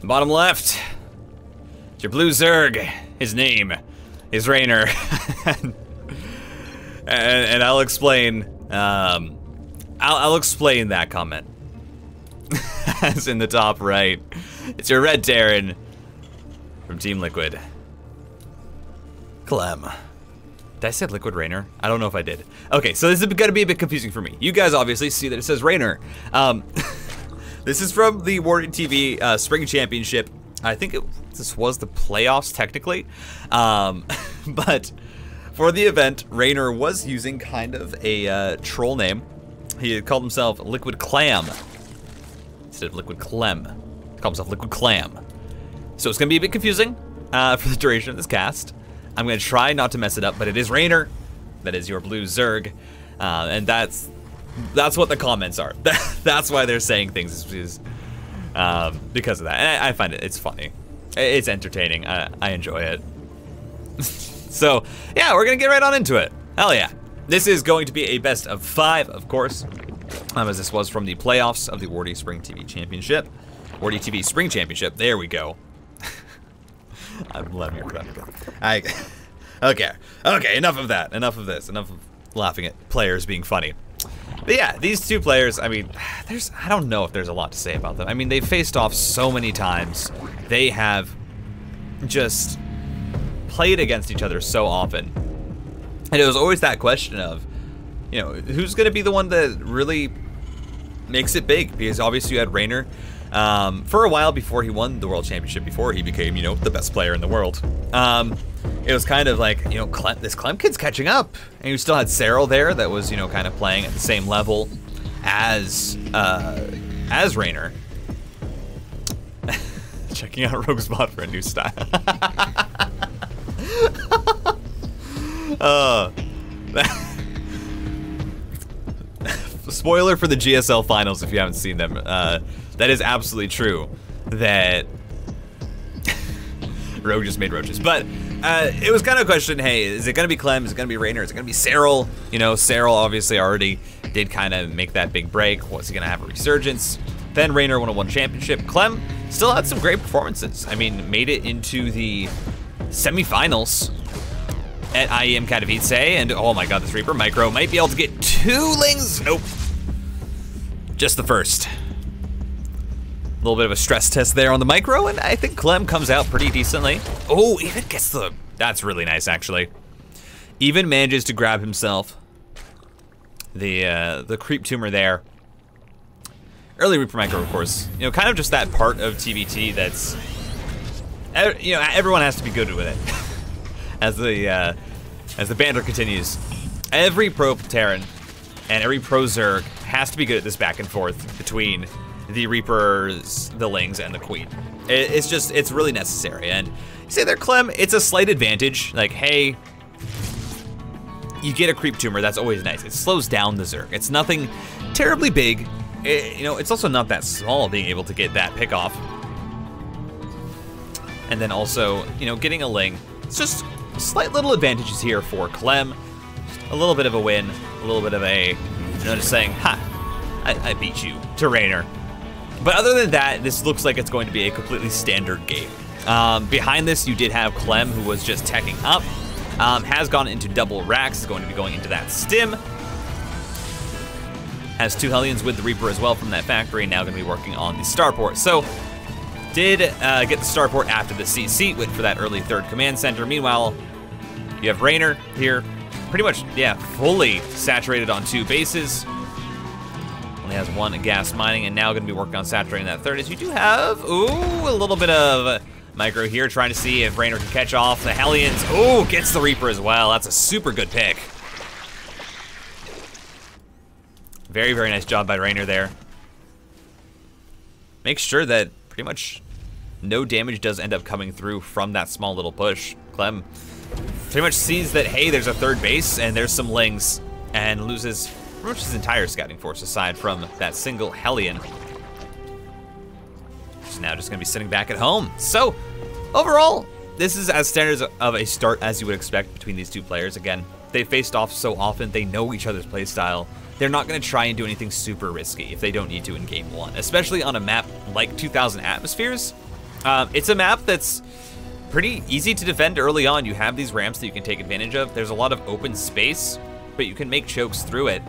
Bottom left, it's your blue Zerg. His name is REYNOR. and I'll explain, I'll explain that comment. As in the top right, it's your red Terran from Team Liquid. CLEM. Did I say Liquid REYNOR? I don't know if I did. Okay, so this is gonna be a bit confusing for me. You guys obviously see that it says REYNOR. This is from the WardiTV Spring Championship. I think this was the playoffs technically, but for the event, REYNOR was using kind of a troll name. He had called himself Liquid Clam instead of Liquid CLEM. He called himself Liquid Clam. So it's gonna be a bit confusing for the duration of this cast. I'm gonna try not to mess it up, but it is REYNOR. That is your blue Zerg, and that's what the comments are. That's why they're saying things, is because of that. And I find it's funny. It's entertaining. I enjoy it. So yeah, we're gonna get right on into it. Hell yeah. This is going to be a best of 5, of course, as this was from the playoffs of the WardiTV Spring Championship. WardiTV Spring Championship. There we go. I'm letting me again. Okay, enough of that. Enough of this. Enough of laughing at players being funny. But yeah, these two players, I mean, I don't know if there's a lot to say about them. I mean, they've faced off so many times. They have just played against each other so often. And it was always that question of, you know, who's going to be the one that really makes it big? Because obviously you had REYNOR for a while before he won the World Championship, before he became, you know, the best player in the world. It was kind of like, you know, this CLEM kid's catching up. And you still had Cyril there that was, you know, kind of playing at the same level as REYNOR. Checking out Roguespot for a new style. Spoiler for the GSL finals if you haven't seen them. That is absolutely true. That Rogue just made roaches. But it was kind of a question, hey, is it going to be CLEM? Is it going to be REYNOR? Is it going to be Cyril? You know, Cyril obviously already did kind of make that big break. Was he going to have a resurgence? Then REYNOR won a championship. CLEM still had some great performances. I mean, made it into the semifinals at IEM Katowice, and oh my god, this Reaper Micro might be able to get 2 lings. Nope. Just the first. A little bit of a stress test there on the Micro, and I think CLEM comes out pretty decently. Oh, even gets the... That's really nice, actually. Even manages to grab himself the creep tumor there. Early Reaper Micro, of course. You know, kind of just that part of TVT that's... You know, everyone has to be good with it. As the banter continues. Every pro Terran and every pro Zerg has to be good at this back and forth between the Reapers, the Lings, and the Queen. It's really necessary. And you say they're CLEM, it's a slight advantage. Like, hey, you get a creep tumor, that's always nice. It slows down the Zerg. It's nothing terribly big. You know, it's also not that small being able to get that pick off. And then also, you know, getting a Ling. It's just slight little advantages here for CLEM. Just a little bit of a win, a little bit of a, you know, just saying, ha, I beat you to REYNOR. But other than that, this looks like it's going to be a completely standard game. Behind this, you did have CLEM, who was just teching up. Has gone into double racks, is going to be going into that stim. Has 2 Hellions with the Reaper as well from that factory, now going to be working on the starport. So, did get the starport after the CC, went for that early 3rd command center. Meanwhile, you have REYNOR here, pretty much, yeah, fully saturated on 2 bases. Only has 1 gas mining, and now going to be working on saturating that 3rd. As you do have, ooh, a little bit of Micro here, trying to see if REYNOR can catch off the Hellions. Ooh, gets the Reaper as well. That's a super good pick. Very, very nice job by REYNOR there. Make sure that pretty much no damage does end up coming through from that small little push. CLEM pretty much sees that, hey, there's a 3rd base and there's some Lings, and loses pretty much his entire scouting force aside from that single Hellion. He's now just gonna be sitting back at home. So, overall, this is as standard of a start as you would expect between these 2 players. Again, they faced off so often, they know each other's playstyle. They're not going to try and do anything super risky if they don't need to in game 1, especially on a map like 2000 Atmospheres. It's a map that's pretty easy to defend early on. You have these ramps that you can take advantage of. There's a lot of open space, but you can make chokes through it.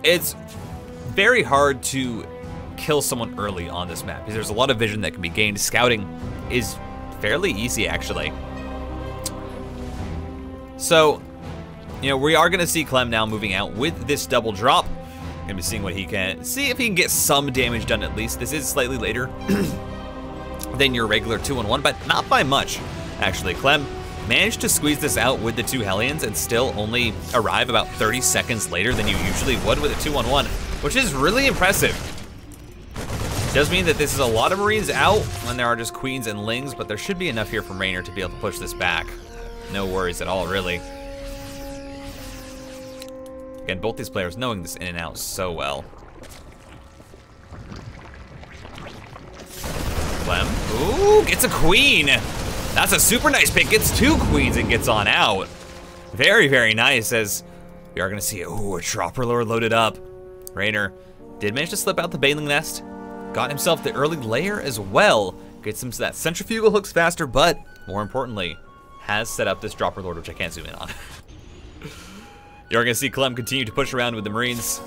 It's very hard to kill someone early on this map because there's a lot of vision that can be gained. Scouting is fairly easy, actually. So, you know, we are going to see CLEM now moving out with this double drop. Gonna be seeing what he can, see if he can get some damage done at least. This is slightly later than your regular 2-on-1, but not by much, actually. CLEM managed to squeeze this out with the 2 Hellions and still only arrive about 30 seconds later than you usually would with a 2-on-1, which is really impressive. Does mean that this is a lot of Marines out when there are just Queens and Lings, but there should be enough here from Reynor to be able to push this back. No worries at all, really. Again, both these players knowing this in and out so well. CLEM, ooh, gets a Queen. That's a super nice pick, gets 2 Queens and gets on out. Very, very nice, as we are gonna see, ooh, a Dropper Lord loaded up. Reynor did manage to slip out the Baneling Nest, got himself the early layer as well, gets him to that centrifugal hooks faster, but more importantly, has set up this Dropper Lord, which I can't zoom in on. You're gonna see CLEM continue to push around with the Marines,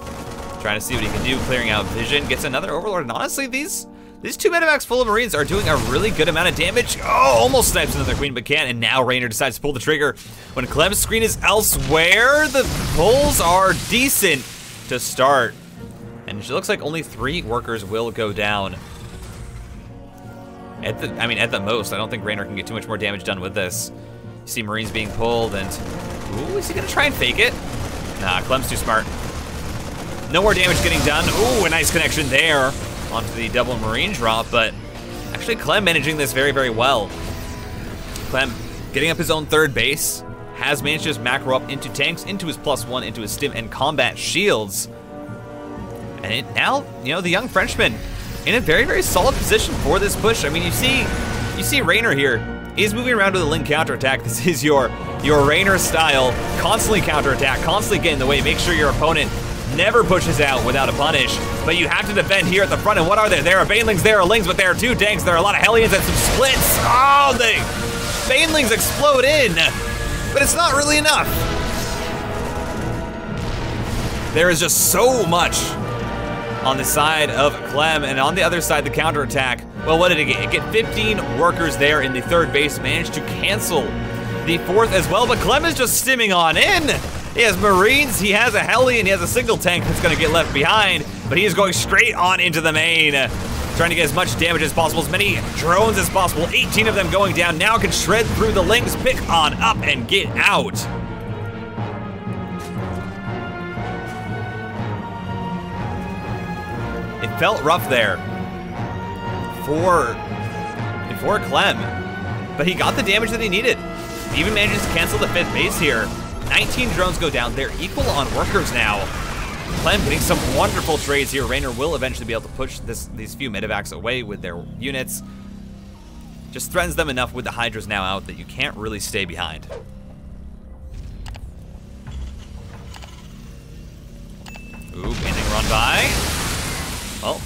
trying to see what he can do, clearing out vision, gets another Overlord, and honestly, these 2 medevacs full of Marines are doing a really good amount of damage. Oh, almost snipes another Queen, but can't, and now Reynor decides to pull the trigger. When CLEM's screen is elsewhere, the pulls are decent to start. And it looks like only 3 workers will go down. At the most, I don't think Reynor can get too much more damage done with this. You see Marines being pulled, and ooh, is he gonna try and fake it? Nah, CLEM's too smart. No more damage getting done. Ooh, a nice connection there onto the double Marine drop, but actually CLEM managing this very, very well. CLEM getting up his own 3rd base, has managed to just macro up into tanks, into his +1, into his stim and combat shields. And now, you know, the young Frenchman in a very, very solid position for this push. I mean, you see Reynor here. He's moving around with a Ling counterattack. This is your Reynor style, constantly counterattack, constantly get in the way. Make sure your opponent never pushes out without a punish. But you have to defend here at the front. And what are there? There are Banelings, there are Lings, but there are 2 tanks. There are a lot of Hellions and some splits. Oh, the Banelings explode in, but it's not really enough. There is just so much on the side of CLEM, and on the other side, the counterattack. Well, what did it get? It get 15 workers there in the 3rd base, managed to cancel the 4th as well, but CLEM is just stimming on in. He has Marines, he has a Hellion, he has a single tank that's gonna get left behind, but he is going straight on into the main, trying to get as much damage as possible, as many drones as possible, 18 of them going down, now can shred through the Lings, pick on up and get out. It felt rough there for CLEM, but he got the damage that he needed. He even manages to cancel the 5th base here. 19 drones go down. They're equal on workers now. CLEM getting some wonderful trades here. Reynor will eventually be able to push these few medevacs away with their units. Just threatens them enough with the Hydras now out that you can't really stay behind. Ooh, Baneling run by. Well,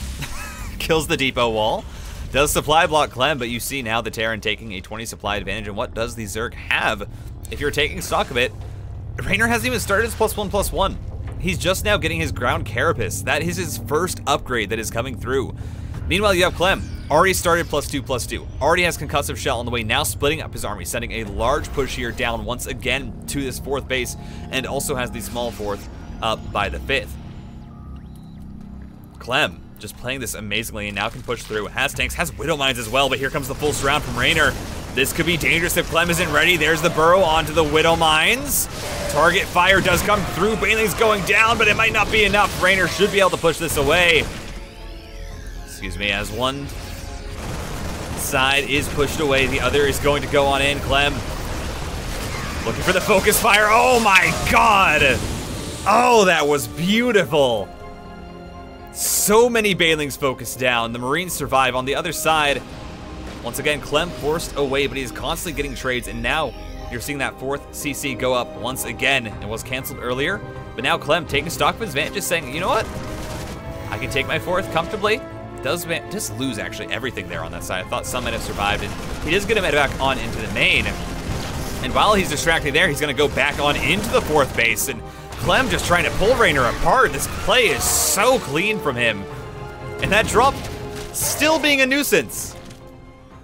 kills the depot wall. Does supply block CLEM, but you see now the Terran taking a 20 supply advantage, and what does the Zerg have? If you're taking stock of it, Reynor hasn't even started his +1/+1. He's just now getting his ground carapace. That is his first upgrade that is coming through. Meanwhile, you have CLEM, already started +2/+2, already has concussive shell on the way, now splitting up his army, sending a large push here down once again to this 4th base, and also has the small 4th up by the 5th. CLEM just playing this amazingly and now can push through. Has tanks, has Widow Mines as well, but here comes the full surround from Reynor. This could be dangerous if CLEM isn't ready. There's the burrow onto the Widow Mines. Target fire does come through. Baneling's going down, but it might not be enough. Reynor should be able to push this away. Excuse me, as one side is pushed away, the other is going to go on in. CLEM looking for the focus fire. Oh my God. Oh, that was beautiful. So many Banelings focused down. The Marines survive on the other side. Once again, CLEM forced away, but he's constantly getting trades, and now you're seeing that 4th CC go up once again. It was canceled earlier, but now CLEM taking stock of his advantage, saying, you know what? I can take my 4th comfortably. does just lose actually everything there on that side. I thought some might have survived, and he does get him back on into the main. And while he's distracted there, he's gonna go back on into the 4th base, and CLEM just trying to pull REYNOR apart. This play is so clean from him. And that drop still being a nuisance.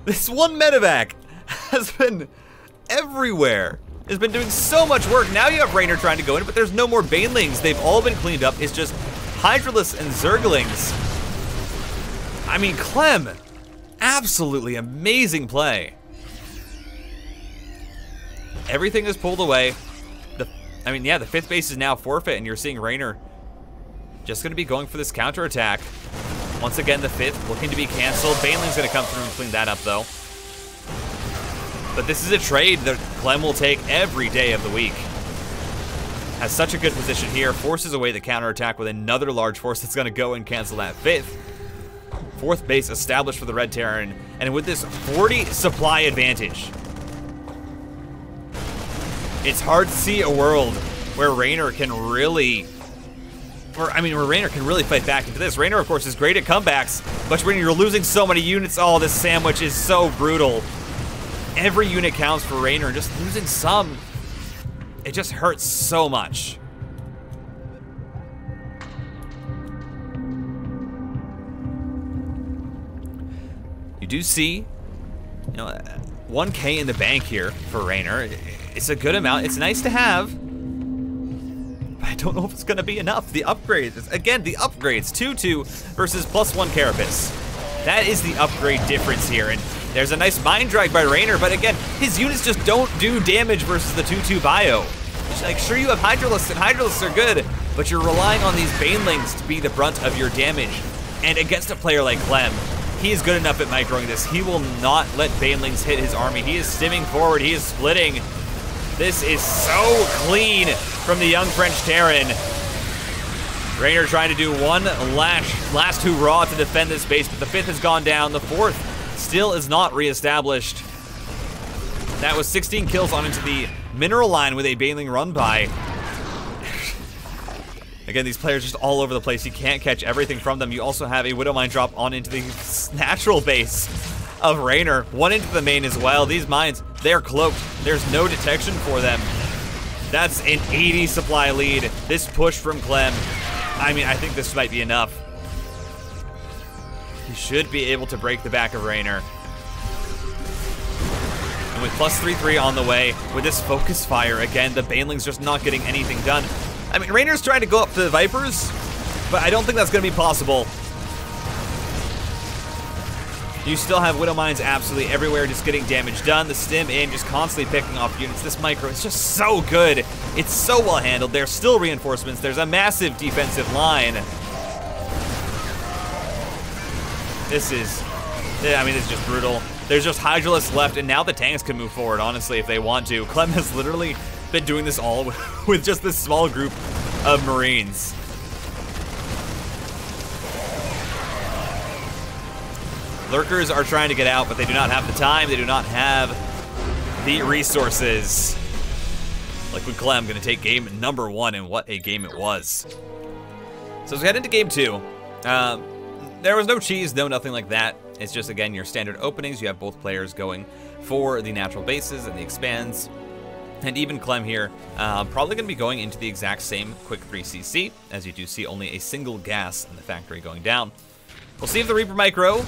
This one medevac has been everywhere. Has been doing so much work. Now you have REYNOR trying to go in, but there's no more banelings. They've all been cleaned up. It's just Hydralisk and Zerglings. I mean, CLEM, absolutely amazing play. Everything is pulled away. The 5th base is now forfeit, and you're seeing REYNOR just gonna be going for this counterattack. Once again, the 5th looking to be canceled. Baneling's gonna come through and clean that up though. But this is a trade that CLEM will take every day of the week. Has such a good position here, forces away the counterattack with another large force that's gonna go and cancel that 5th. 4th base established for the Red Terran, and with this 40 supply advantage, it's hard to see a world where REYNOR can really, where REYNOR can really fight back into this. REYNOR, of course, is great at comebacks, but when you're losing so many units, oh, this sandwich is so brutal. Every unit counts for REYNOR, just losing some, it just hurts so much. You do see, 1K in the bank here for REYNOR. It's a good amount, it's nice to have, but I don't know if it's gonna be enough. The upgrades, again, the upgrades, 2-2 versus +1 Carapace. That is the upgrade difference here, and there's a nice mind drag by REYNOR, but again, his units just don't do damage versus the 2-2 bio. Like, sure, you have Hydralisks, and Hydralisks are good, but you're relying on these Banelings to be the brunt of your damage. And against a player like CLEM, he is good enough at microing this. He will not let Banelings hit his army. He is stimming forward, he is splitting. This is so clean from the young French Terran. REYNOR trying to do one last hurrah to defend this base, but the 5th has gone down. The 4th still is not reestablished. That was 16 kills on into the mineral line with a Baneling run by. Again, these players just all over the place. You can't catch everything from them. You also have a Widow Mine drop on into the natural base of REYNOR. One into the main as well. These mines, they're cloaked. There's no detection for them. That's an 80 supply lead. This push from CLEM, I think this might be enough. He should be able to break the back of REYNOR. And with +3-3 on the way, with this focus fire, again, the Baneling's just not getting anything done. REYNOR's trying to go up to the Vipers, but I don't think that's gonna be possible. You still have Widow Mines absolutely everywhere, just getting damage done. The stim in, just constantly picking off units. This micro is just so good. It's so well handled. There's still reinforcements. There's a massive defensive line. This is just brutal. There's just Hydralisk left, and now the tanks can move forward, honestly, if they want to. CLEM has literally been doing this all with just this small group of Marines. Lurkers are trying to get out, but they do not have the time. They do not have the resources. Liquid CLEM gonna take game number 1, and what a game it was. So as we head into game 2, there was no cheese, no nothing like that. It's just, again, your standard openings. You have both players going for the natural bases and the expands. And even CLEM here, probably going to be going into the exact same quick 3cc, as you do see only a single gas in the factory going down. We'll see if the Reaper Micro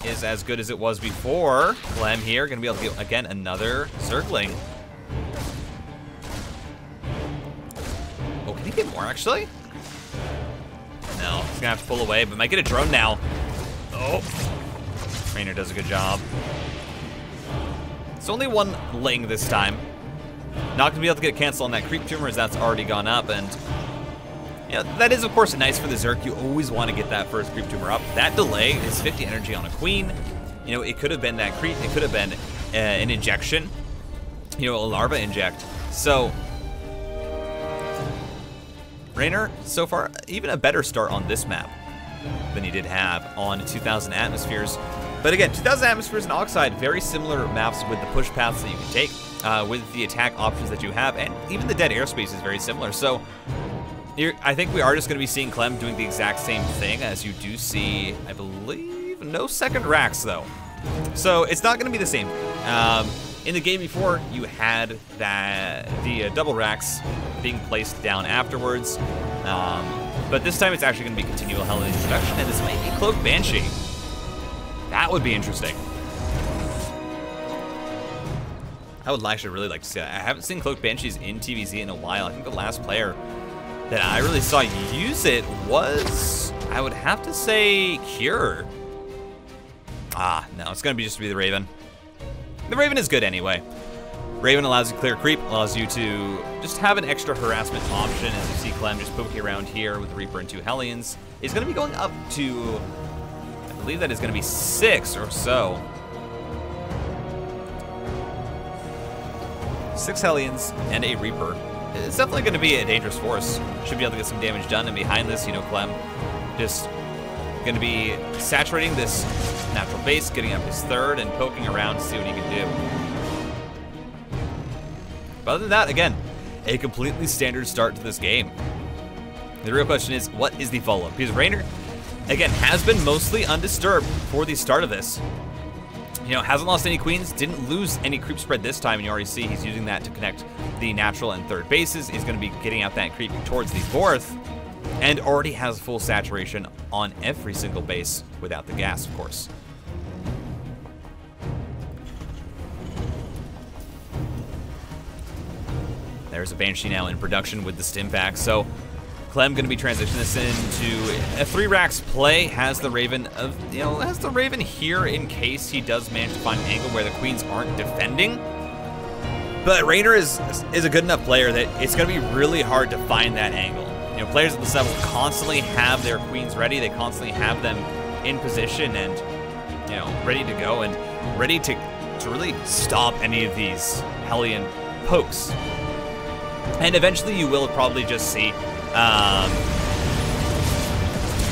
is as good as it was before. CLEM here, going to be able to get, again, another Zergling. Oh, can he get more, actually? No, he's going to have to pull away, but might get a drone now. Oh, REYNOR does a good job. It's only one Ling this time. Not gonna be able to get canceled on that creep tumor, as that's already gone up, and that is of course nice for the Zerg. You always want to get that first creep tumor up. That delay is 50 energy on a queen. It could have been that creep, it could have been an injection, a larva inject. So REYNOR, so far, even a better start on this map than he did have on 2000 Atmospheres. But again, 2000 Atmospheres and Oxide, very similar maps with the push paths that you can take, with the attack options that you have, and even the dead airspace is very similar. So I think we are just going to be seeing CLEM doing the exact same thing as you do see, I believe, no second racks though. So it's not going to be the same. In the game before, you had the double racks being placed down afterwards. But this time it's actually going to be continual Hellion introduction, and this might be Cloak Banshee. That would be interesting. I would actually really like to see that. I haven't seen Cloak Banshees in TVZ in a while. I think the last player that I really saw use it was, I would have to say, Cure. No, it's gonna be just be the Raven. The Raven is good anyway. Raven allows you to clear creep, allows you to just have an extra harassment option. As you see CLEM just poking around here with Reaper and 2 Hellions. Is gonna be going up to, I believe that is gonna be 6 or so. 6 Hellions and a Reaper. It's definitely going to be a dangerous force. Should be able to get some damage done, and behind this, you know, CLEM just going to be saturating this natural base, getting up his 3rd, and poking around to see what he can do. But other than that, again, a completely standard start to this game. The real question is, what is the follow-up? Because REYNOR, again, has been mostly undisturbed for the start of this. You know, hasn't lost any queens, didn't lose any creep spread this time, and you already see he's using that to connect the natural and 3rd bases. He's going to be getting out that creep towards the 4th, and already has full saturation on every single base without the gas, of course. There's a Banshee now in production with the stim pack, so CLEM going to be transitioning this into a 3 racks play. Has the Raven has the Raven here in case he does manage to find an angle where the queens aren't defending. But REYNOR is a good enough player that it's going to be really hard to find that angle. You know, players at this level constantly have their queens ready. They constantly have them in position and, you know, ready to go and ready to really stop any of these Hellion pokes. And eventually you will probably just see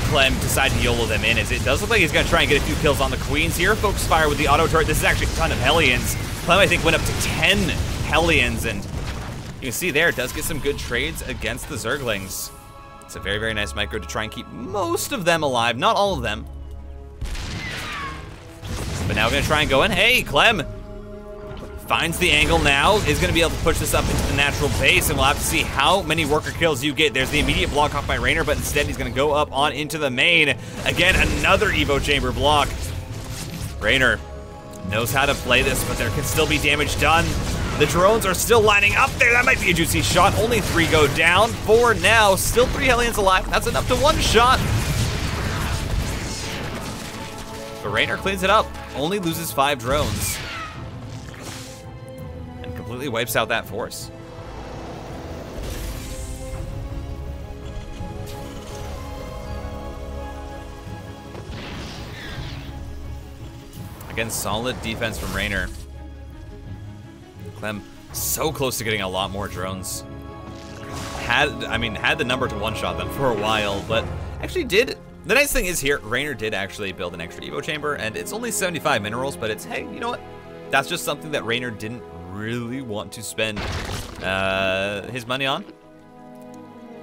CLEM decide to YOLO them in, as it does look like he's going to try and get a few kills on the queens here. Focus fire with the auto turret. This is actually a ton of Hellions. CLEM, I think, went up to 10 Hellions, and you can see there, it does get some good trades against the Zerglings. It's a very, very nice micro to try and keep most of them alive. Not all of them. But now we're going to try and go in. Hey, CLEM finds the angle now, is going to be able to push this up into the natural base, and we'll have to see how many worker kills you get. There's the immediate block off by REYNOR, but instead he's going to go up on into the main. Again, another Evo Chamber block. REYNOR knows how to play this, but there can still be damage done. The drones are still lining up there. That might be a juicy shot. Only 3 go down. 4 now. Still 3 Hellions alive. That's enough to 1 shot. But REYNOR cleans it up. Only loses 5 drones. Completely wipes out that force. Again, solid defense from REYNOR. CLEM so close to getting a lot more drones. Had the number to 1-shot them for a while, but actually did. The nice thing is here, REYNOR did actually build an extra Evo chamber, and it's only 75 minerals, but it's, hey, you know what? That's just something that REYNOR didn't really want to spend his money on.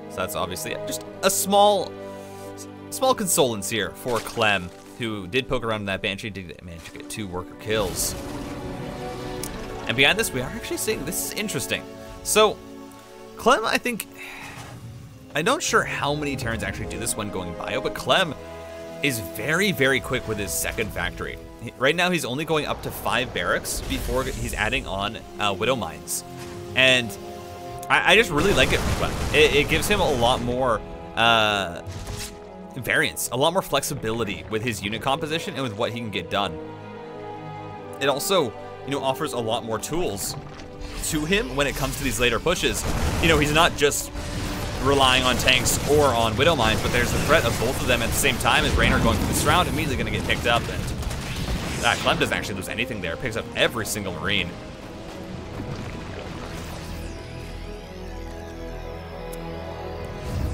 So that's obviously just a small consolence here for CLEM, who did poke around in that Banshee, did manage to get 2 worker kills. And behind this, we are actually seeing, this is interesting. So, CLEM, I think, I'm not sure how many Terrans actually do this when going bio, but CLEM is very, very quick with his 2nd factory. Right now, he's only going up to 5 barracks before he's adding on Widow Mines. And I just really like it from CLEM. It gives him a lot more variance, a lot more flexibility with his unit composition and with what he can get done. It also, you know, offers a lot more tools to him when it comes to these later pushes. You know, he's not just relying on tanks or on Widow Mines, but there's the threat of both of them at the same time. As REYNOR going through this round, immediately going to get picked up, and CLEM doesn't actually lose anything there. Picks up every single Marine.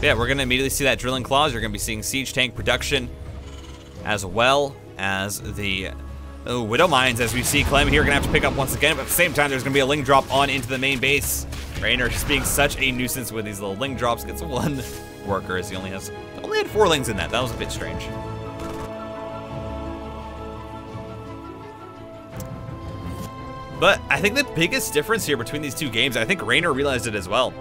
Yeah, we're going to immediately see that drilling claws. You're going to be seeing siege tank production, as well as the Oh, Widow Mines, as we see CLEM here, gonna have to pick up once again, but at the same time, there's gonna be a Ling drop on into the main base. REYNOR just being such a nuisance with these little Ling drops, gets one worker as he only had 4 Lings in that. That was a bit strange. But I think the biggest difference here between these two games, I think REYNOR realized it as well,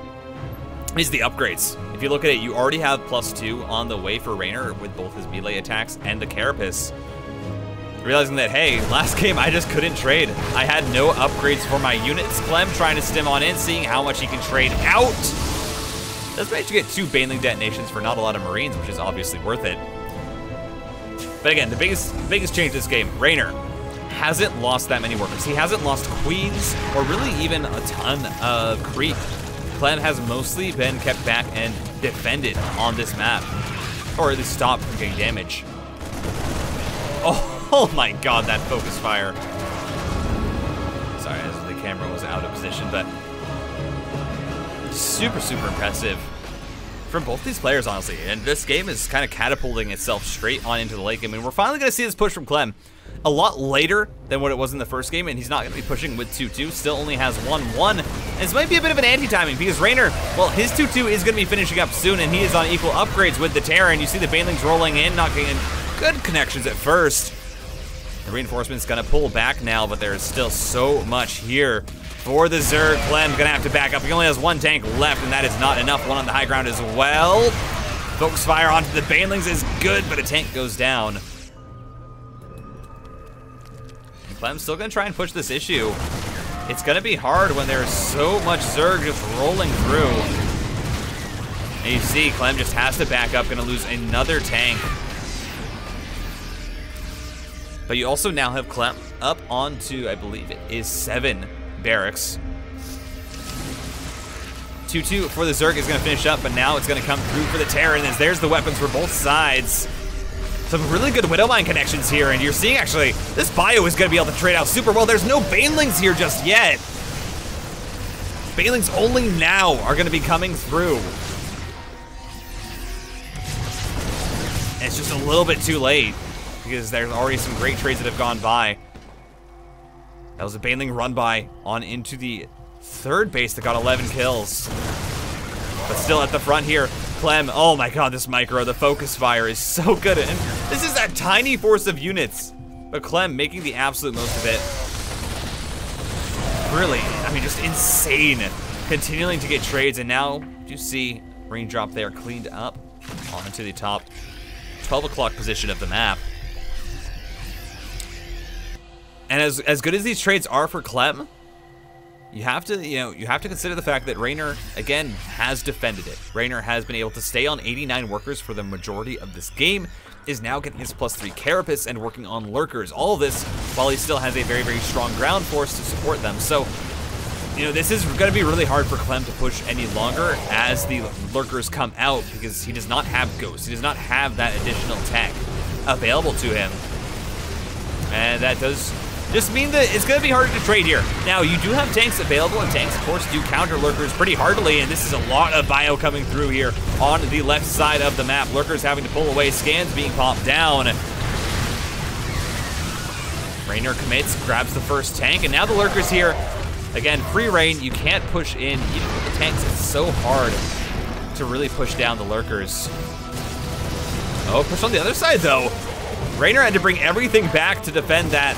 is the upgrades. If you look at it, you already have +2 on the way for REYNOR with both his melee attacks and the Carapace. Realizing that, hey, last game I just couldn't trade. I had no upgrades for my units. CLEM trying to stim on in, seeing how much he can trade out. Does manage to get 2 Baneling detonations for not a lot of Marines, which is obviously worth it. But again, the biggest change this game, REYNOR hasn't lost that many workers. He hasn't lost queens or really even a ton of creep. CLEM has mostly been kept back and defended on this map, or at least stopped from getting damage. Oh my god, that focus fire. Sorry, as the camera was out of position, but super, super impressive from both these players, honestly. And this game is kind of catapulting itself straight on into the late game. And we're finally going to see this push from CLEM a lot later than what it was in the first game, and he's not going to be pushing with 2-2, still only has 1-1. And this might be a bit of an anti-timing, because REYNOR, well, his 2-2 is going to be finishing up soon, and he is on equal upgrades with the Terra, and you see the Banelings rolling in, not getting good connections at first. The reinforcement's going to pull back now, but there's still so much here for the Zerg. CLEM's going to have to back up. He only has 1 tank left, and that is not enough. 1 on the high ground as well. Focus fire onto the Banelings is good, but a tank goes down. CLEM's still gonna try and push this issue. It's gonna be hard when there's so much Zerg just rolling through. And you see, CLEM just has to back up, gonna lose another tank. But you also now have CLEM up onto, I believe it is 7 barracks. 2-2 for the Zerg is gonna finish up, but now it's gonna come through for the Terran, as there's the weapons for both sides. Some really good Widowmine connections here, and you're seeing actually, this bio is gonna be able to trade out super well. There's no Banelings here just yet. Banelings only now are gonna be coming through. And it's just a little bit too late, because there's already some great trades that have gone by. That was a Baneling run by on into the 3rd base that got 11 kills. But still at the front here, CLEM, oh my god, this micro, the focus fire is so good. And this is that tiny force of units. But CLEM making the absolute most of it. Really, I mean, just insane. Continuing to get trades, and now you see raindrop there cleaned up onto the top 12 o'clock position of the map. And as good as these trades are for CLEM, you have to consider the fact that REYNOR, again, has defended it. REYNOR has been able to stay on 89 workers for the majority of this game, is now getting his +3 Carapace and working on lurkers. All of this while he still has a very, very strong ground force to support them. So, this is going to be really hard for CLEM to push any longer as the lurkers come out, because he does not have ghosts. He does not have that additional tech available to him. And that does just mean that it's going to be harder to trade here. Now, you do have tanks available, and tanks, of course, do counter lurkers pretty heartily, and this is a lot of bio coming through here on the left side of the map. Lurkers having to pull away, scans being popped down. REYNOR commits, grabs the first tank, and now the lurkers here. Again, free reign, you can't push in. Even with the tanks, it's so hard to really push down the lurkers. Oh, push on the other side, though. REYNOR had to bring everything back to defend that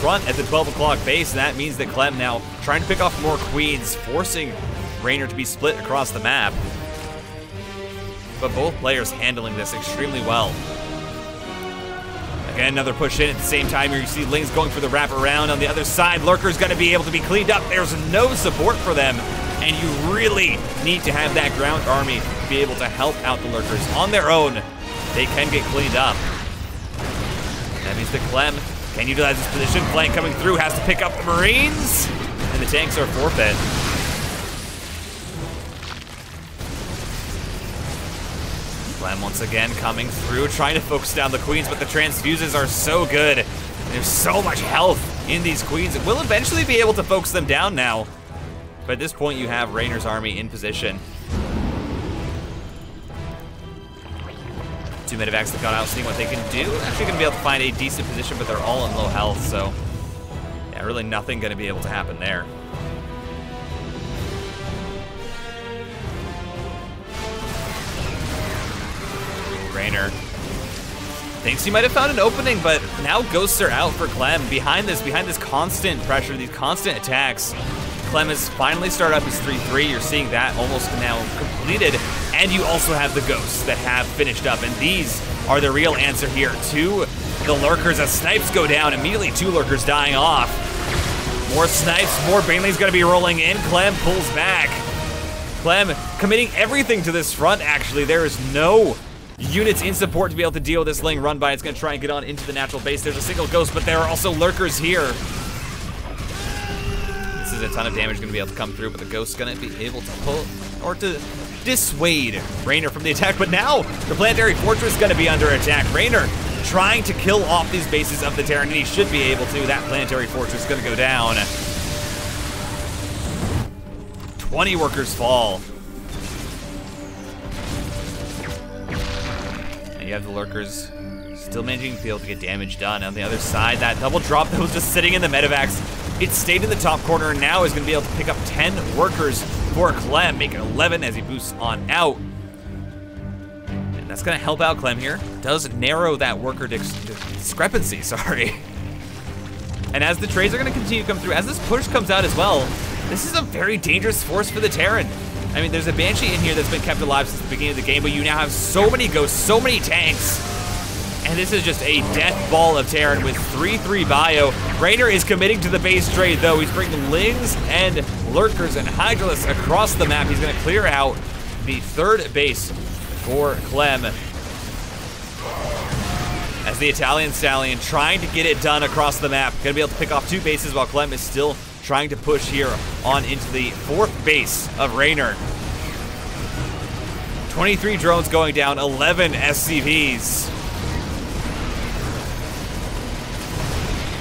front at the 12 o'clock base, and that means that CLEM now trying to pick off more queens, forcing REYNOR to be split across the map. But both players handling this extremely well. Again, another push in at the same time here. You see Lings going for the wraparound on the other side. Lurker's gonna be able to be cleaned up. There's no support for them, and you really need to have that ground army to be able to help out the Lurkers. On their own, they can get cleaned up. That means that CLEM can utilize this position. Flank coming through, has to pick up the Marines, and the tanks are forfeit. CLEM once again coming through, trying to focus down the queens, but the transfuses are so good. There's so much health in these queens. It will eventually be able to focus them down now. But at this point, you have REYNOR's army in position. Two medevacs that got out, seeing what they can do. Actually gonna be able to find a decent position, but they're all in low health, so yeah, really nothing gonna be able to happen there. REYNOR thinks he might have found an opening, but now ghosts are out for CLEM. Behind this constant pressure, these constant attacks, CLEM has finally started up his 3-3. You're seeing that almost now completed. And you also have the ghosts that have finished up. And these are the real answer here to the lurkers. As snipes go down, immediately 2 lurkers dying off. More snipes, more banelings gonna be rolling in. CLEM pulls back. CLEM committing everything to this front, actually. There is no units in support to be able to deal with this Ling run by. It's gonna try and get on into the natural base. There's a single ghost, but there are also lurkers here. This is a ton of damage gonna be able to come through, but the ghost's gonna be able to pull or to dissuade REYNOR from the attack. But now the planetary fortress is gonna be under attack. REYNOR trying to kill off these bases of the Terran, and he should be able to. That planetary fortress is gonna go down. 20 workers fall. And you have the lurkers still managing to be able to get damage done. On the other side, that double drop that was just sitting in the medevacs, it stayed in the top corner and now is gonna be able to pick up 10 workers for CLEM, making 11 as he boosts on out. And that's gonna help out CLEM here. Does narrow that worker discrepancy, sorry. And as the trades are gonna continue to come through, as this push comes out as well, this is a very dangerous force for the Terran. I mean, there's a Banshee in here that's been kept alive since the beginning of the game, but you now have so many ghosts, so many tanks. And this is just a death ball of Terran with 3-3 bio. REYNOR is committing to the base trade, though. He's bringing Lings and Lurkers and Hydralisks across the map. He's gonna clear out the 3rd base for CLEM. As the Italian Stallion trying to get it done across the map. Gonna be able to pick off 2 bases while CLEM is still trying to push here on into the 4th base of REYNOR. 23 drones going down, 11 SCVs.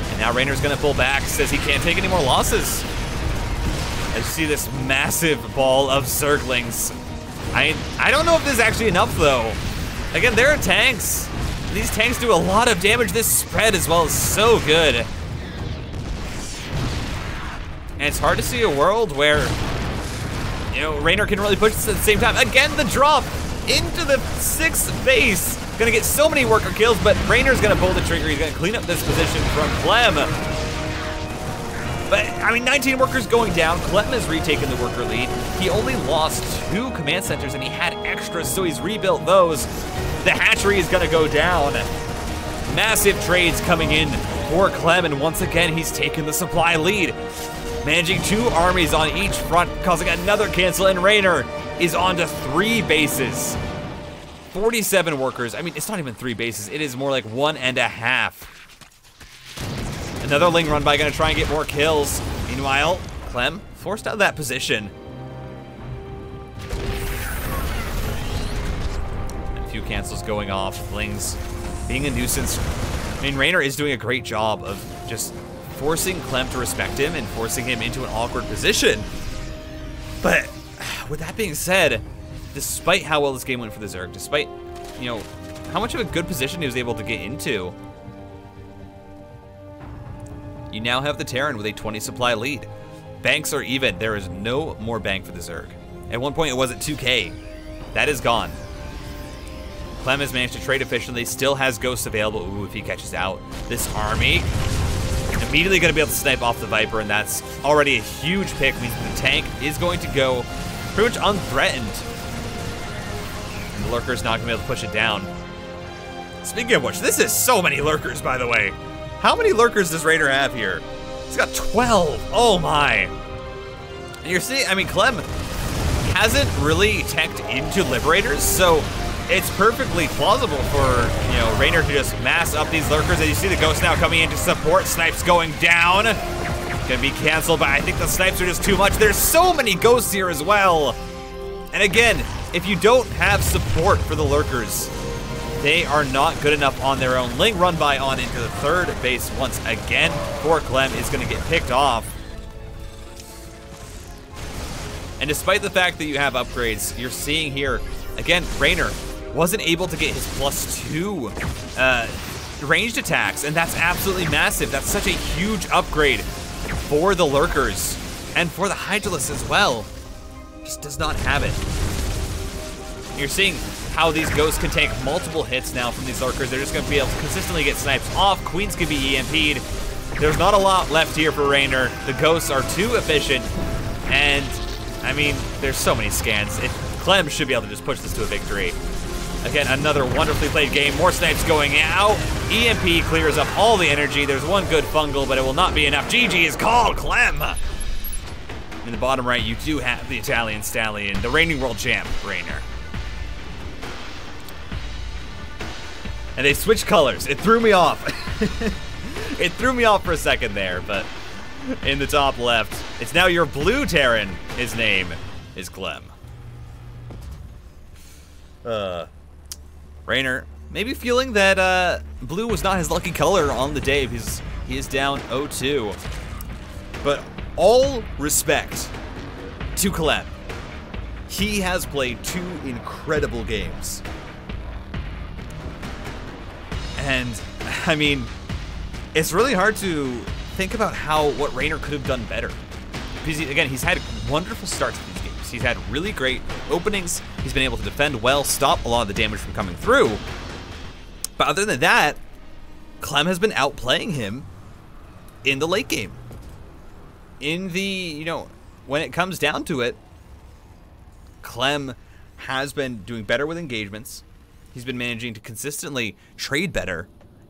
And now REYNOR's gonna pull back, says he can't take any more losses. As you see this massive ball of Zerglings. I don't know if this is actually enough though. Again, there are tanks. These tanks do a lot of damage. This spread as well is so good. And it's hard to see a world where, you know, REYNOR can really push this at the same time. Again, the drop into the 6th base. Gonna get so many worker kills, but REYNOR's gonna pull the trigger. He's gonna clean up this position from CLEM. But, I mean, 19 workers going down. CLEM has retaken the worker lead. He only lost 2 command centers and he had extras, so he's rebuilt those. The hatchery is gonna go down. Massive trades coming in for CLEM, and once again, he's taken the supply lead. Managing 2 armies on each front, causing another cancel, and REYNOR is on to 3 bases. 47 workers. I mean, it's not even 3 bases. It is more like 1.5. Another Ling run by, gonna try and get more kills. Meanwhile, CLEM forced out of that position. A few cancels going off. Lings being a nuisance. I mean, REYNOR is doing a great job of just forcing CLEM to respect him and forcing him into an awkward position. But with that being said, despite how well this game went for the Zerg, despite, you know, how much of a good position he was able to get into, you now have the Terran with a 20 supply lead. Banks are even. There is no more bank for the Zerg. At one point it was at 2K. That is gone. CLEM has managed to trade efficiently, still has ghosts available. Ooh, if he catches out this army. Immediately gonna be able to snipe off the Viper, and that's already a huge pick. Means the tank is going to go pretty much unthreatened. And the Lurker's not gonna be able to push it down. Speaking of which, this is so many Lurkers, by the way. How many Lurkers does REYNOR have here? He's got 12, oh my. And you're seeing, I mean, CLEM hasn't really teched into Liberators, so it's perfectly plausible for, you know, REYNOR to just mass up these Lurkers. And you see the Ghost now coming in to support. Snipes going down. Gonna be canceled, but I think the snipes are just too much. There's so many Ghosts here as well. And again, if you don't have support for the Lurkers, they are not good enough on their own. Ling run by on into the 3rd base once again for CLEM is gonna get picked off. And despite the fact that you have upgrades, you're seeing here, again, REYNOR wasn't able to get his +2 ranged attacks, and that's absolutely massive. That's such a huge upgrade for the Lurkers and for the Hydralisks as well. Just does not have it. You're seeing how these ghosts can take multiple hits now from these Lurkers. They're just gonna be able to consistently get snipes off. Queens can be EMP'd. There's not a lot left here for REYNOR. The ghosts are too efficient, and I mean, there's so many scans. CLEM should be able to just push this to a victory. Again, another wonderfully played game. More snipes going out. EMP clears up all the energy. There's one good fungal, but it will not be enough. GG is called, CLEM. In the bottom right, you do have the Italian Stallion, the reigning world champ, REYNOR. And they switched colors. It threw me off. It threw me off for a second there, but in the top left, it's now your blue Terran. His name is CLEM. REYNOR maybe feeling that blue was not his lucky color on the day because he is down 0-2. But all respect to CLEM. He has played 2 incredible games. And I mean, it's really hard to think about what REYNOR could have done better. Because again, he's had wonderful starts to these games. He's had really great openings. He's been able to defend well, stop a lot of the damage from coming through. But other than that, CLEM has been outplaying him in the late game. In the, you know, when it comes down to it, CLEM has been doing better with engagements. He's been managing to consistently trade better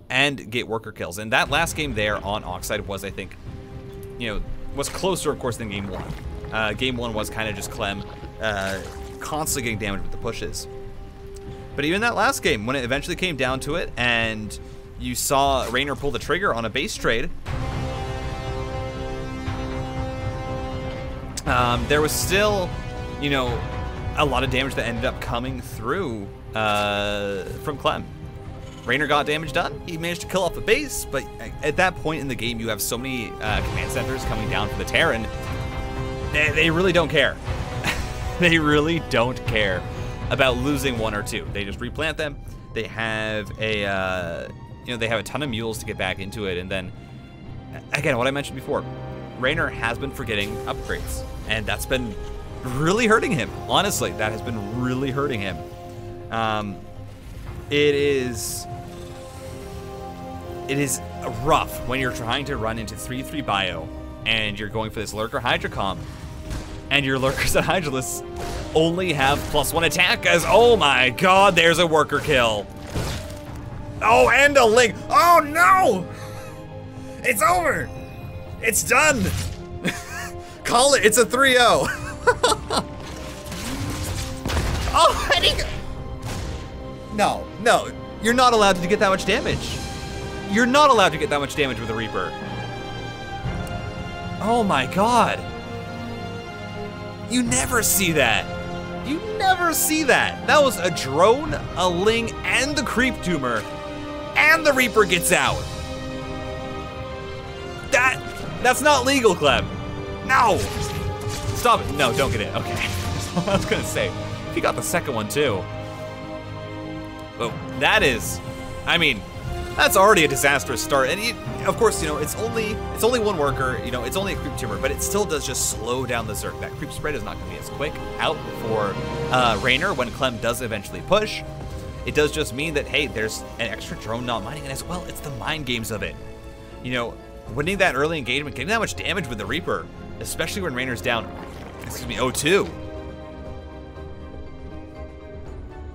and get worker kills. And that last game there on Oxide was, I think, you know, was closer, of course, than game 1. Game 1 was kind of just CLEM constantly getting damage with the pushes. But even that last game, when it eventually came down to it, and you saw REYNOR pull the trigger on a base trade, there was still, you know, a lot of damage that ended up coming through from CLEM. REYNOR got damage done. He managed to kill off the base, but at that point in the game, you have so many command centers coming down for the Terran. They really don't care. They really don't care about losing 1 or 2. They just replant them. They have a, you know, they have a ton of mules to get back into it, and then again, what I mentioned before, REYNOR has been forgetting upgrades, and that's been really hurting him. Honestly, that has been really hurting him. It is rough when you're trying to run into 3-3 bio and you're going for this Lurker Hydra comp, and your Lurkers and Hydralisks only have +1 attack, as, oh my god, there's a worker kill. Oh, and a link. Oh no! It's over! It's done! Call it, it's a 3-0. Oh, heading! No, you're not allowed to get that much damage. You're not allowed to get that much damage with a Reaper. Oh my god. You never see that. You never see that. That was a drone, a Ling, and the Creep Tumor, and the Reaper gets out. That's not legal, CLEM. No. Stop it. No, don't get it. Okay. I was gonna say, if you got the second one too. But that is, I mean, that's already a disastrous start. And of course, you know, it's only 1 worker, you know, it's only a Creep Tumor, but it still does just slow down the Zerg. That creep spread is not gonna be as quick out for REYNOR when CLEM does eventually push. It does just mean that, hey, there's an extra drone not mining, and as well, it's the mind games of it. You know, winning that early engagement, getting that much damage with the Reaper, especially when REYNOR's down, 0-2.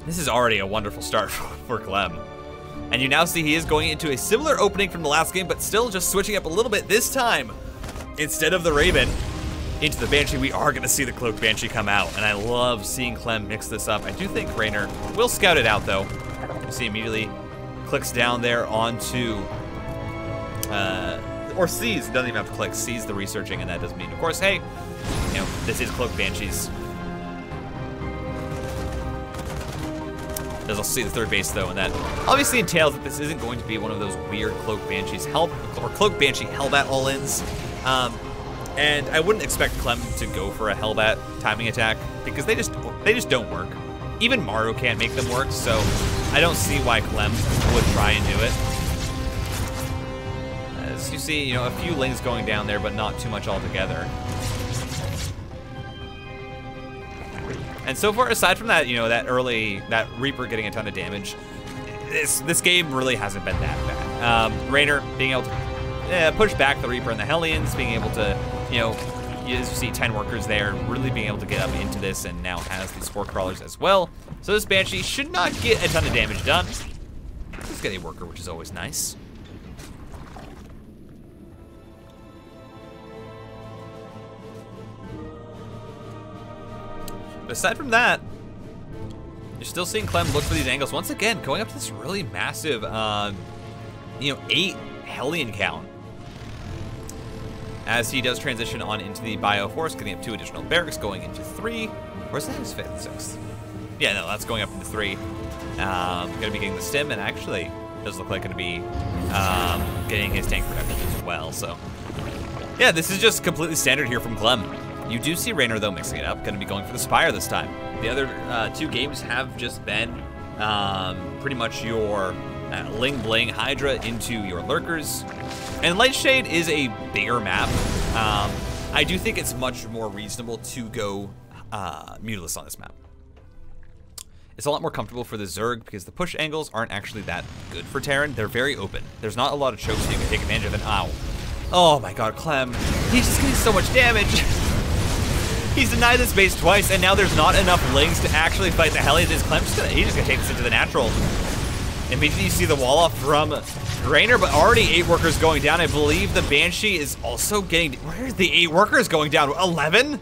This is already a wonderful start for CLEM. And you now see he is going into a similar opening from the last game, but still just switching up a little bit. This time, instead of the Raven, into the Banshee, we are gonna see the Cloaked Banshee come out. And I love seeing CLEM mix this up. I do think REYNOR will scout it out though. You see immediately clicks down there onto, or sees, doesn't even have to click, sees the researching, and that does mean, of course, hey, you know, this is Cloaked Banshees. Does also see the third base though, and that obviously entails that this isn't going to be one of those weird Cloaked Banshees Cloaked Banshee Hellbat all-ins. And I wouldn't expect CLEM to go for a Hellbat timing attack because they just don't work. even Maru can't make them work, so I don't see why CLEM would try and do it. As you see, you know, a few lings going down there, but not too much altogether. And so far, aside from that, you know, that Reaper getting a ton of damage, this game really hasn't been that bad. REYNOR being able to push back the Reaper and the Hellions, being able to, you know, as you see 10 workers there, really being able to get up into this, and now has the Spore Crawlers as well. So this Banshee should not get a ton of damage done. Let's get a worker, which is always nice. But aside from that, you're still seeing CLEM look for these angles. Once again, going up to this really massive, you know, 8 Hellion count. As he does transition on into the Bioforce, getting up 2 additional barracks, going into 3. Where's that his 5th and 6th? Yeah, no, that's going up into 3. Gonna be getting the stim, and actually does look like gonna be getting his tank production as well. So yeah, this is just completely standard here from CLEM. You do see REYNOR though mixing it up, gonna be going for the Spire this time. The other 2 games have just been pretty much your Ling Bling Hydra into your Lurkers. And Lightshade is a bigger map. I do think it's much more reasonable to go Mutalist on this map. It's a lot more comfortable for the Zerg because the push angles aren't actually that good for Terran. They're very open. There's not a lot of chokes you can take advantage of, and ow. Oh my god, CLEM. He's just getting so much damage. He's denied this base twice, and now there's not enough lings to actually fight the Hellions. He's just gonna take this into the natural. Immediately you see the wall off from REYNOR, but already 8 workers going down. I believe the Banshee is also getting... Where's the 8 workers going down? 11?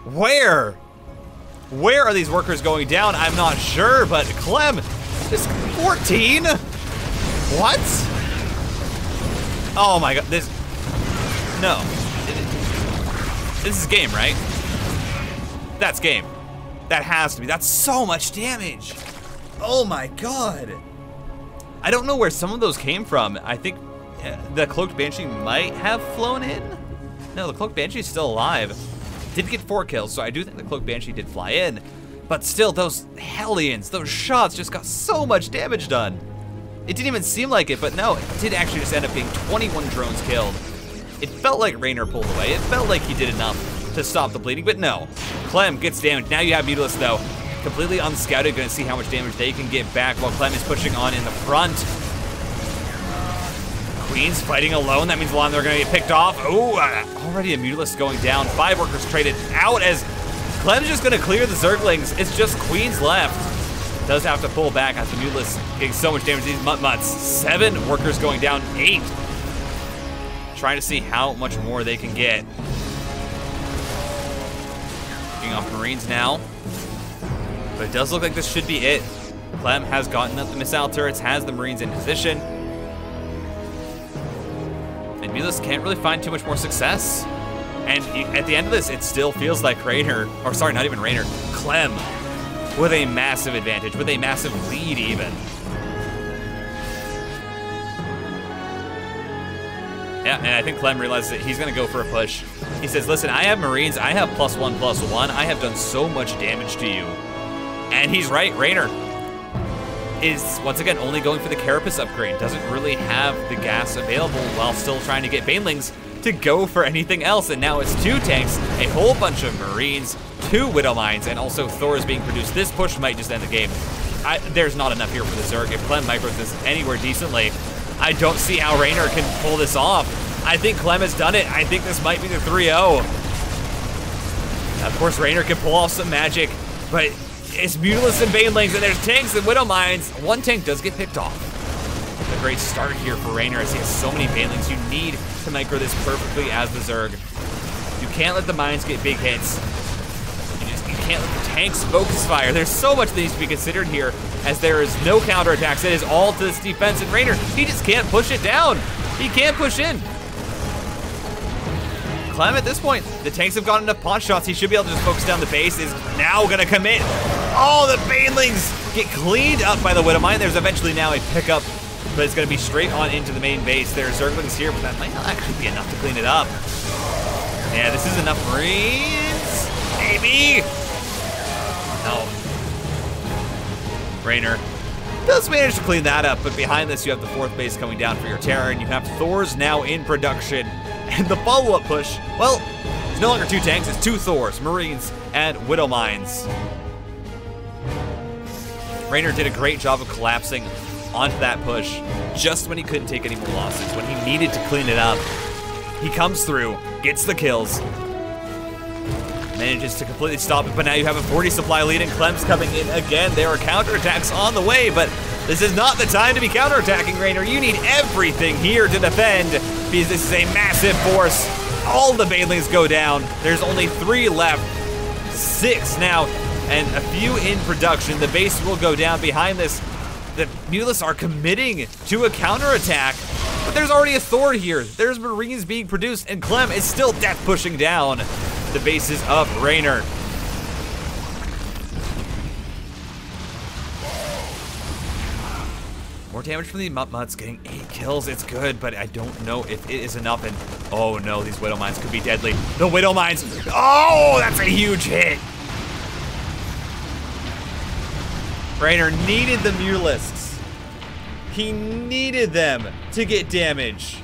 Where? Where are these workers going down? I'm not sure, but CLEM, just 14? What? Oh my god, this... No. This is game, right? That's game. That has to be. That's so much damage. Oh my god. I don't know where some of those came from. I think the Cloaked Banshee might have flown in. No, the Cloaked Banshee is still alive. Did get 4 kills, so I do think the Cloaked Banshee did fly in. But still, those Hellions, those shots just got so much damage done. It didn't even seem like it, but no, it did actually just end up being 21 drones killed. It felt like REYNOR pulled away. It felt like he did enough to stop the bleeding, but no. CLEM gets damaged. Now you have Mutalist though. Completely unscouted, gonna see how much damage they can get back while CLEM is pushing on in the front. Queen's fighting alone. That means a lot of them are gonna get picked off. Ooh, already a Mutalist going down. 5 workers traded out as CLEM's just gonna clear the Zerglings. It's just Queen's left. Does have to pull back as the Mutalist getting so much damage to these Mutts. 7 workers going down, 8. Trying to see how much more they can get. Picking off Marines now. But it does look like this should be it. CLEM has gotten up the missile turrets, has the Marines in position. And Mutalist can't really find too much more success. And at the end of this, it still feels like REYNOR, or sorry, not even REYNOR, CLEM with a massive advantage, with a massive lead even. Yeah, and I think CLEM realizes that he's gonna go for a push. He says, listen, I have Marines, I have +1/+1, I have done so much damage to you. And he's right, REYNOR is, once again, only going for the Carapace upgrade. Doesn't really have the gas available while still trying to get Banelings to go for anything else. And now it's 2 tanks, a whole bunch of Marines, 2 Widow Mines, and also Thor is being produced. This push might just end the game. There's not enough here for the Zerg. If CLEM micros this anywhere decently, I don't see how REYNOR can pull this off. I think CLEM has done it. I think this might be the 3-0. Of course, REYNOR can pull off some magic, but it's Mutalist and Banelings, and there's tanks and Widow Mines. 1 tank does get picked off. A great start here for REYNOR as he has so many Banelings. You need to micro this perfectly as the Zerg. You can't let the mines get big hits. You can't let the tanks focus fire. There's so much that needs to be considered here as there is no counterattacks. It is all to this defense, and REYNOR, he just can't push it down. He can't push in. CLEM at this point, the tanks have gotten enough pot shots. He should be able to just focus down the base. Is now gonna commit. Oh, the Banelings get cleaned up by the Widow Mine. There's eventually now a pickup, but it's gonna be straight on into the main base. There's Zerglings here, but that might not actually be enough to clean it up. Yeah, this is enough Marines. Maybe. No. REYNOR does manage to clean that up, but behind this you have the 4th base coming down for your Terran. You have Thors now in production, and the follow-up push, well, it's no longer 2 tanks, it's 2 Thors, Marines, and Widow Mines. REYNOR did a great job of collapsing onto that push just when he couldn't take any more losses, when he needed to clean it up. He comes through, gets the kills, manages to completely stop it, but now you have a 40 supply lead and CLEM's coming in again. There are counterattacks on the way, but this is not the time to be counterattacking, REYNOR. You need everything here to defend because this is a massive force. All the banelings go down. There's only 3 left, 6 now, and a few in production. The base will go down. Behind this, the Mutalisks are committing to a counterattack, but there's already a Thor here. There's Marines being produced, and CLEM is still death pushing down the bases of REYNOR. More damage from the Mutts, getting 8 kills. It's good, but I don't know if it is enough. And oh no, these Widow Mines could be deadly. The Widow Mines, oh, that's a huge hit. REYNOR needed the Mutalisks. He needed them to get damage.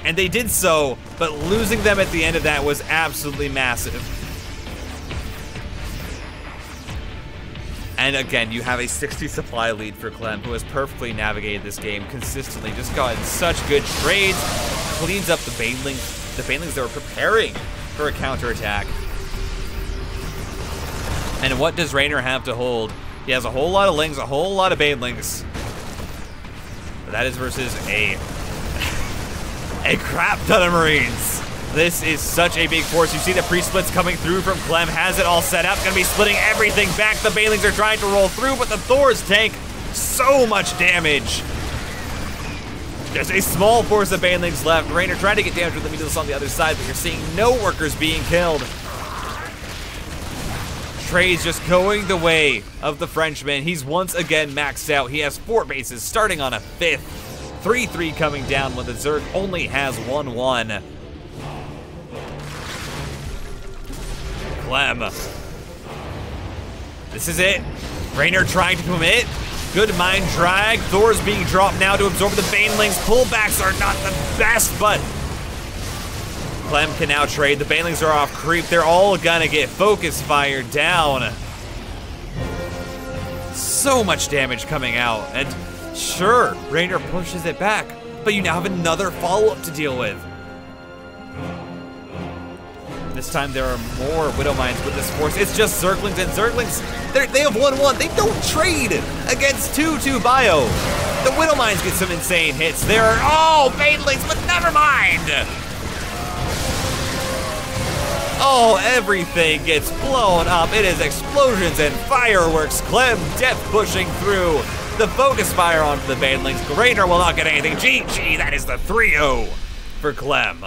And they did so, but losing them at the end of that was absolutely massive. And again, you have a 60 supply lead for CLEM, who has perfectly navigated this game consistently, just gotten such good trades, cleans up the banelings that were preparing for a counterattack. And what does REYNOR have to hold? He has a whole lot of lings, a whole lot of banelings. But that is versus a crap ton of Marines. This is such a big force. You see the pre-splits coming through from CLEM, has it all set up, gonna be splitting everything back. The banelings are trying to roll through, but the Thors tank so much damage. There's a small force of banelings left. REYNOR trying to get damage with the Mutalisks on the other side, but you're seeing no workers being killed. Trey's just going the way of the Frenchman. He's once again maxed out. He has 4 bases, starting on a 5th. 3-3 coming down when the Zerg only has 1-1. CLEM. This is it. REYNOR trying to commit. Good mind drag. Thor's being dropped now to absorb the banelings. Pullbacks are not the best, but CLEM can now trade. The banelings are off creep. They're all gonna get focus fire down. So much damage coming out. And sure, REYNOR pushes it back, but you now have another follow-up to deal with. This time there are more Widow Mines with this force. It's just Zerglings, and Zerglings, they have 1-1. They don't trade against 2-2 bio. The Widow Mines get some insane hits. There are, oh, banelings, but never mind. Oh, everything gets blown up. It is explosions and fireworks. CLEM death pushing through. The focus fire onto the banelings. REYNOR will not get anything. GG, that is the 3-0 for CLEM.